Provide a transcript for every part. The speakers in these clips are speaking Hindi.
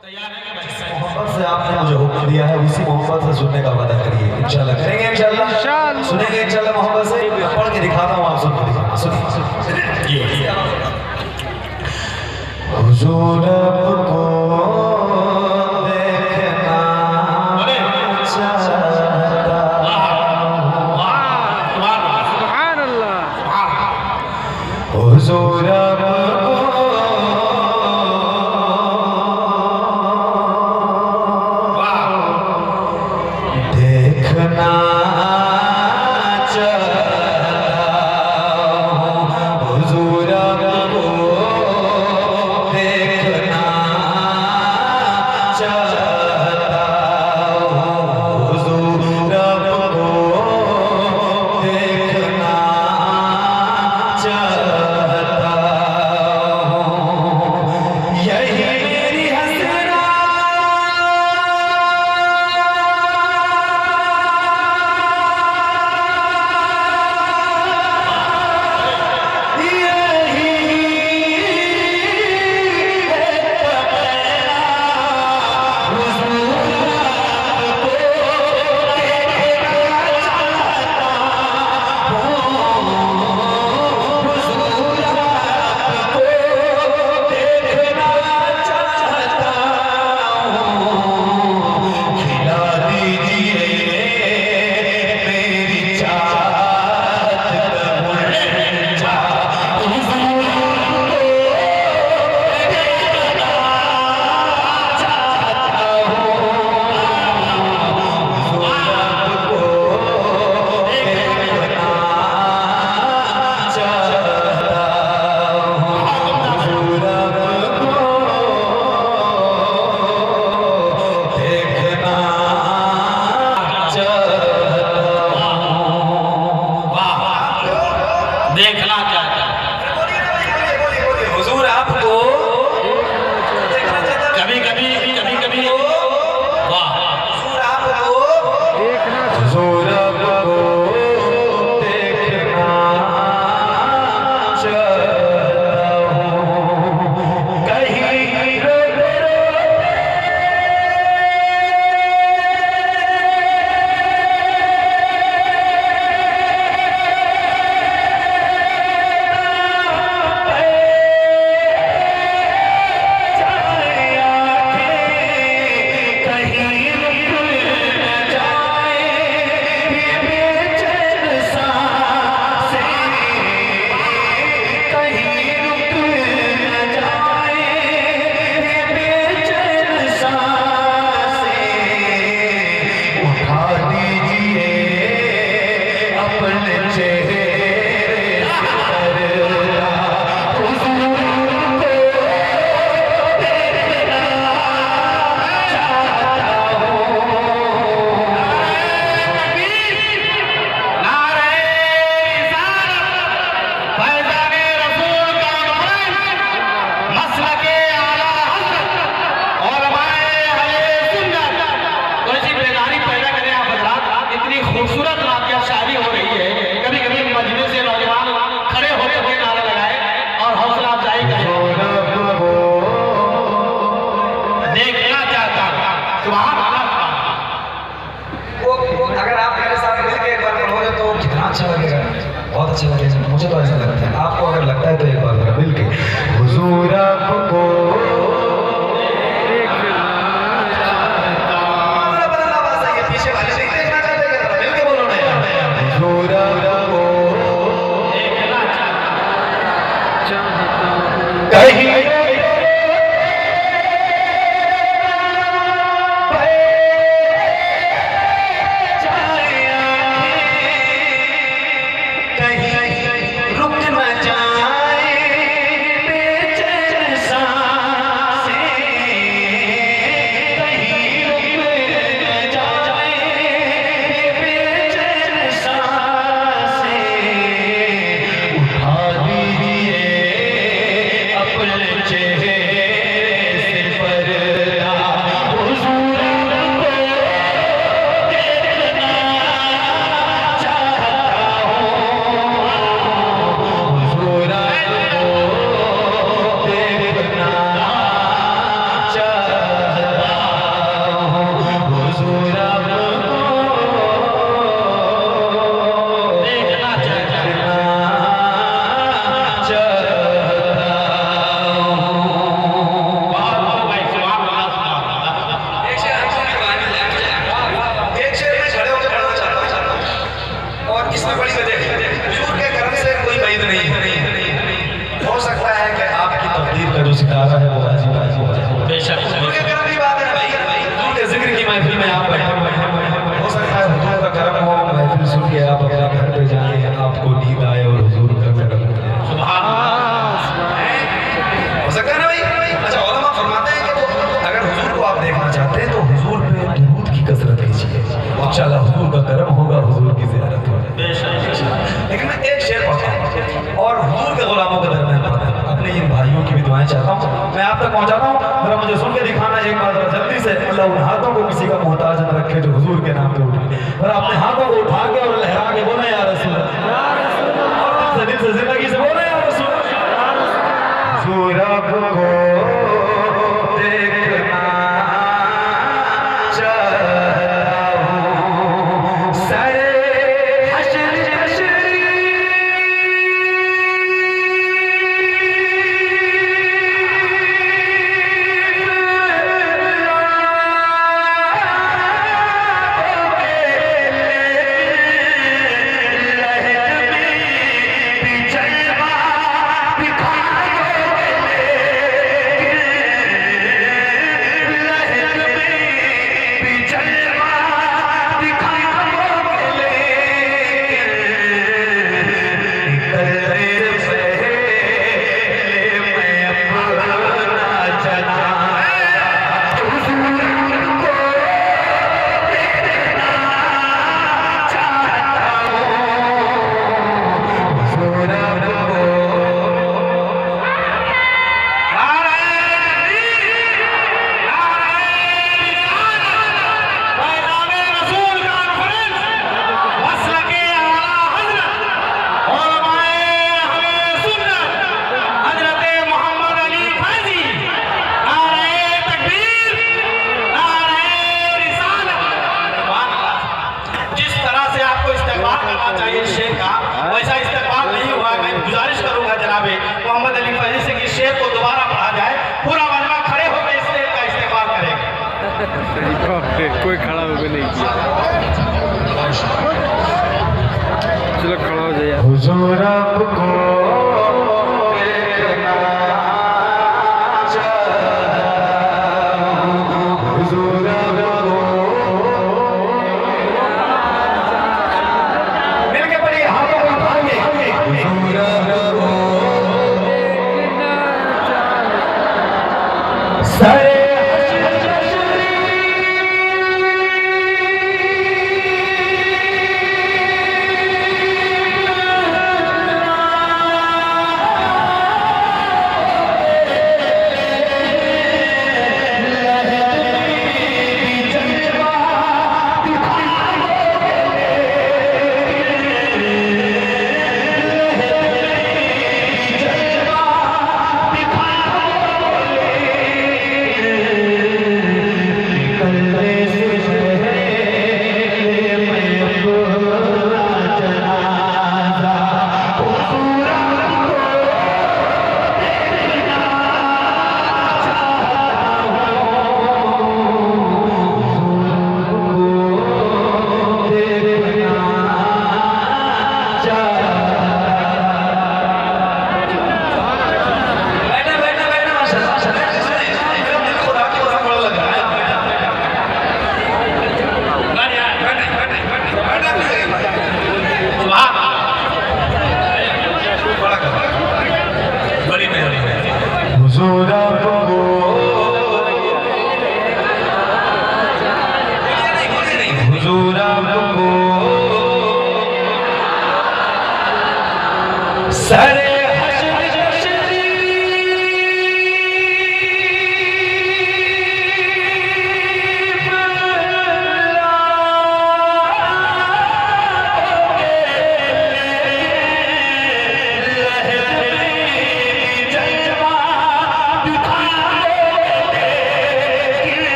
मोहब्बत से आपने मुझे हुक्म दिया है, उसी मोहब्बत से सुनने का वादा करिए। इंशाल्लाह करेंगे, इंशाल्लाह सुनेंगे, इंशाल्लाह मोहब्बत से। पढ़ के दिखाता हूँ, आप सुनिए। हुजूर आपको देखना चाहता, हुजूर देखना चाहता हूँ, हुजूर आपको देखना चाहता हूँ, हुजूर आपको देखना चाहता हूँ। यही मेरी हसरत, देखना चाहता है। हुजूर आपको कभी कभी वाह, हुजूर आपको हुजूर आपको देखना चाहता हूँ। कहीं खूबसूरत वाक़या शायरी हो रही है। कभी कभी मजमे से नौजवान खड़े होते हुए नारा लगाए और हौसला अफजाई करें। देखना चाहता सुभान अल्लाह। वो अगर आप मेरे साथ मिलकर एक बार पढ़ोगे तो कितना अच्छा लगेगा, बहुत अच्छा लगेगा। मुझे तो ऐसा लगता है, आपको अगर लगता है तो एक बार मिलके हुजूर आपको कहीं रुक न जाए बेचैन सा नजारा है वो अजीब अजीब हो जाए। बेशक हुजूर के करम की बात है भाई, हुजूर के जिक्र की महफिल में आप बैठे हो सकता है हुजूर का करम हो, महफिल सुन के आप अपने घर पे जाएं, आपको नींद आए और हुजूर का करम हो। सुभान अल्लाह। हो सकता है ना भाई। अच्छा उलमा फरमाते हैं कि वो अगर हुजूर को आप देखना चाहते हैं तो हुजूर पे दुरूद की कसरत कीजिए, इंशाअल्लाह हुजूर का करम होगा, हुजूर की ज़ियारत होगी। लेकिन मैं एक शेर पढ़ता हूँ और हुजूर के गुलामों के दरमियान पढ़ता हूँ, अपने इन भाइयों की भी दुआएं चाहता हूँ, मैं आप तक पहुँचाता हूँ। जरा मुझे सुन के दिखाना एक बार जरा जल्दी से, अल्लाह उन हाथों को किसी का मोहताज न रखे जो हुजूर के नाम पे उठे, और अपने हाथों को उठा के और लहरा के बोले या रसूल, और दिल से जिंदगी से बोले या रसूल। हुजूर आपको देखना चाहता हूँ, सारे चाहिए शेर का, वैसा इस्तेमाल नहीं हुआ। मैं गुजारिश करूंगा जनाबे मोहम्मद अली फैजी से कि शेर को दोबारा पढ़ा जाए, पूरा मजमा खड़े होकर इस शेर का इस्तेमाल करेगा। कोई खड़ा होकर नहीं किया, चलो खड़ा हो जाइए। हुजूर आपको देखना चाहता हूँ, हुजूर आपको मिलके पढ़िए, हाथों को उठाएंगे। हुजूर आपको सारे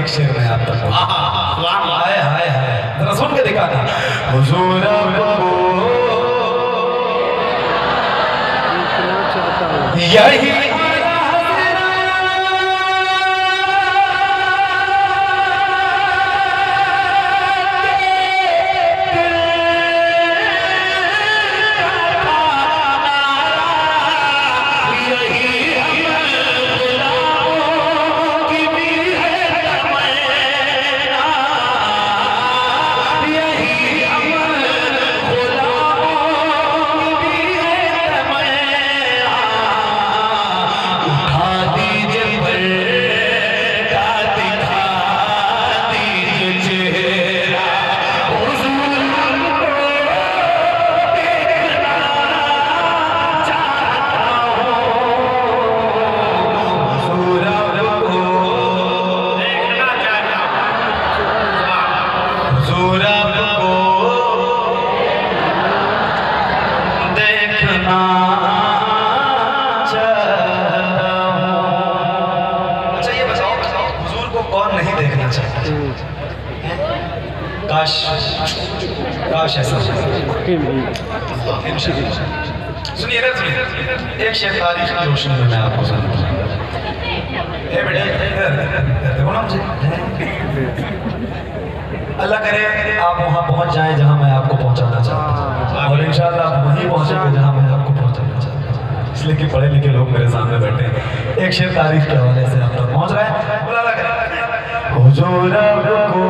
एक शेर में आप तक हाय हाय हाय जरा सुन के दिखाना हुजूर आपको देखना चाहता हूँ। यही काश काश ऐसा सुनिए ना सुनिए एक शेर तारीख की रोशनी में मैं आपको सुनाऊंगा। ए बेटे देखो ना मुझे अल्लाह करे आप वहाँ पहुँच जाएं जहाँ मैं आपको पहुँचाना चाहता हूँ और इंशाअल्लाह आप वहीं पहुँचेंगे जहाँ मैं आपको पहुँचाना चाहता हूँ, इसलिए कि पढ़े लिखे लोग मेरे सामने बैठे हैं। एक शेर तारीख के हवाले से आप तक पहुँच रहा है। अल्लाह करे हुजूर आपको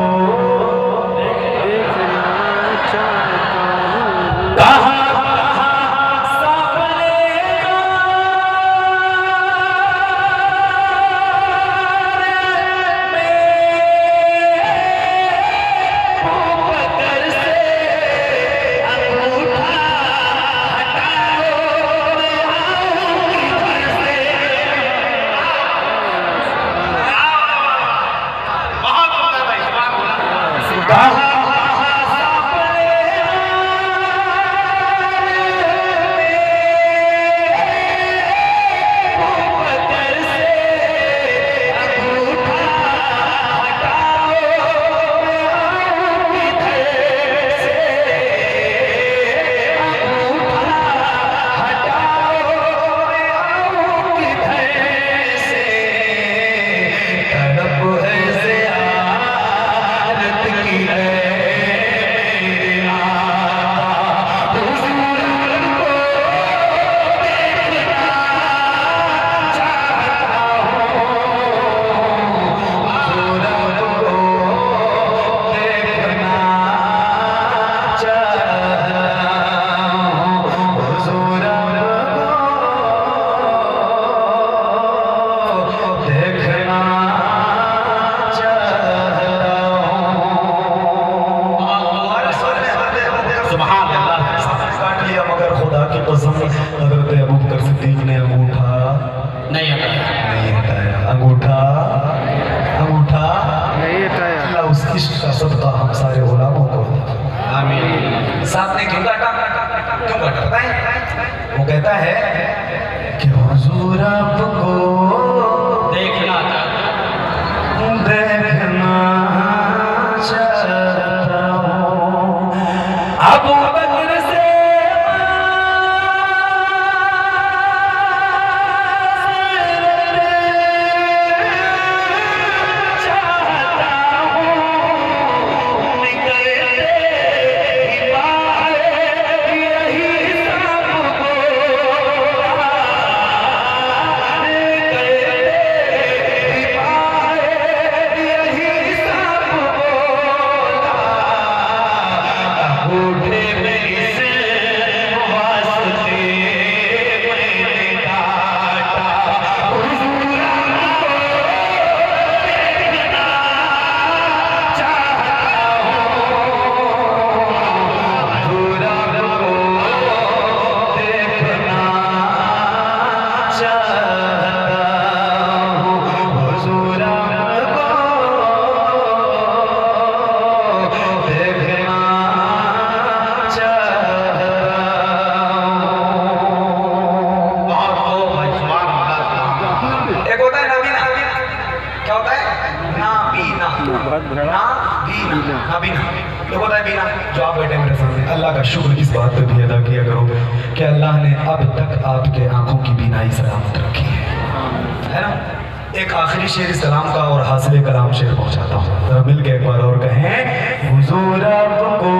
सदका हम सारे गुलामों को आमीन। साथ में क्यों काटा बताएं? वो कहता है कि हुजूर आपको देखना चाहता हूं। अबू बकर से ना बीना, ना बीना, तो होता है बीना। जो आप बैठे मेरे सामने, अल्लाह का शुक्र इस बात पे भी अदा किया करो कि अल्लाह ने अब तक आपके आंखों की बीनाई सलामत रखी है ना। एक आखिरी शेर सलाम का और हासिल कलाम शेर पहुंचाता हूँ, मिल के एक बार और कहें हुजूर आपको